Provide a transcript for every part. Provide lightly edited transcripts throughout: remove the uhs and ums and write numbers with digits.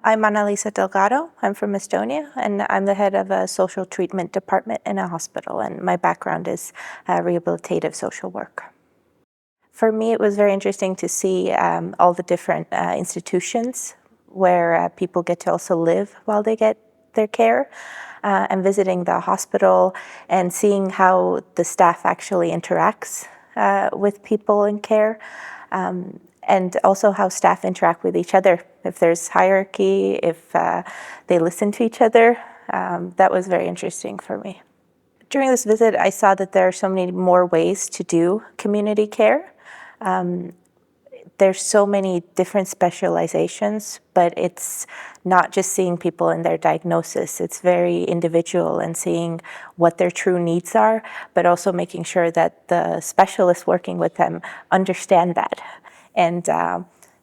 I'm Liisa Delgado. I'm from Estonia, and I'm the head of a social treatment department in a hospital, and my background is rehabilitative social work. For me, it was very interesting to see all the different institutions where people get to also live while they get their care, and visiting the hospital and seeing how the staff actually interacts with people in care. And also how staff interact with each other. If there's hierarchy, if they listen to each other, that was very interesting for me. During this visit, I saw that there are so many more ways to do community care. There's so many different specializations, but it's not just seeing people in their diagnosis. It's very individual and seeing what their true needs are, but also making sure that the specialists working with them understand that. And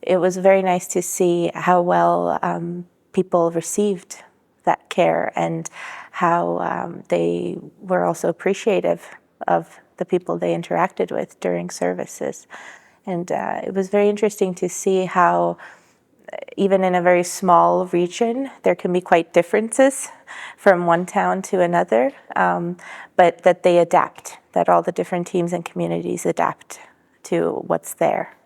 it was very nice to see how well people received that care and how they were also appreciative of the people they interacted with during services. And it was very interesting to see how even in a very small region, there can be quite differences from one town to another, but that they adapt, that all the different teams and communities adapt to what's there.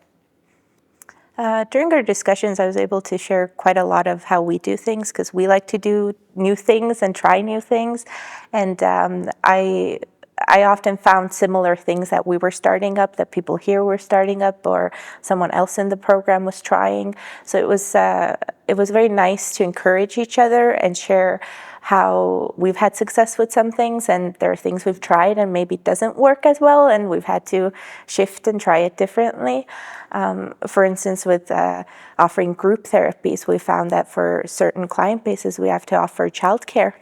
During our discussions, I was able to share quite a lot of how we do things because we like to do new things and try new things. And I often found similar things that we were starting up, that people here were starting up, or someone else in the program was trying. So it was very nice to encourage each other and share how we've had success with some things, and there are things we've tried and maybe it doesn't work as well, and we've had to shift and try it differently. For instance, with offering group therapies, we found that for certain client bases, we have to offer childcare,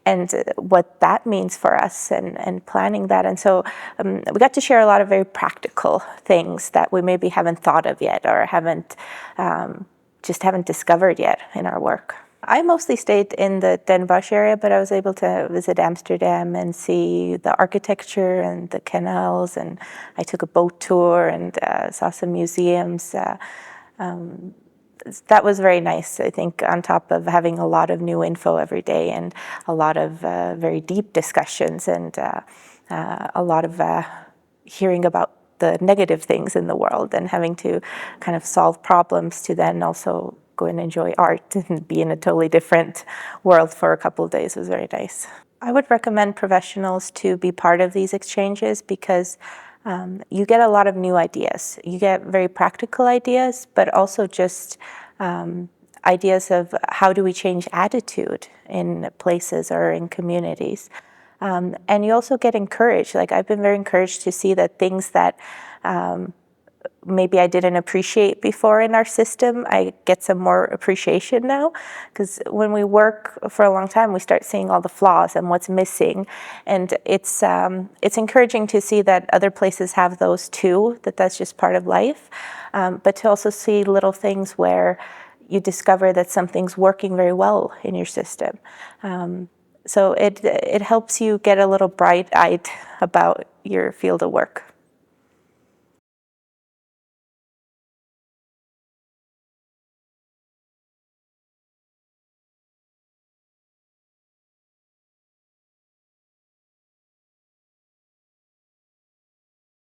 and what that means for us and planning that. And so we got to share a lot of very practical things that we maybe haven't thought of yet or haven't discovered yet in our work. I mostly stayed in the Den Bosch area, but I was able to visit Amsterdam and see the architecture and the canals, and I took a boat tour and saw some museums. That was very nice, I think, on top of having a lot of new info every day and a lot of very deep discussions and a lot of hearing about the negative things in the world and having to kind of solve problems to then also go and enjoy art and be in a totally different world for a couple of days. It was very nice. I would recommend professionals to be part of these exchanges because you get a lot of new ideas. You get very practical ideas, but also just ideas of how do we change attitude in places or in communities. And you also get encouraged. Like, I've been very encouraged to see that things that maybe I didn't appreciate before in our system, I get some more appreciation now. Because when we work for a long time, we start seeing all the flaws and what's missing. And it's encouraging to see that other places have those too, that's just part of life. But to also see little things where you discover that something's working very well in your system. So it helps you get a little bright-eyed about your field of work.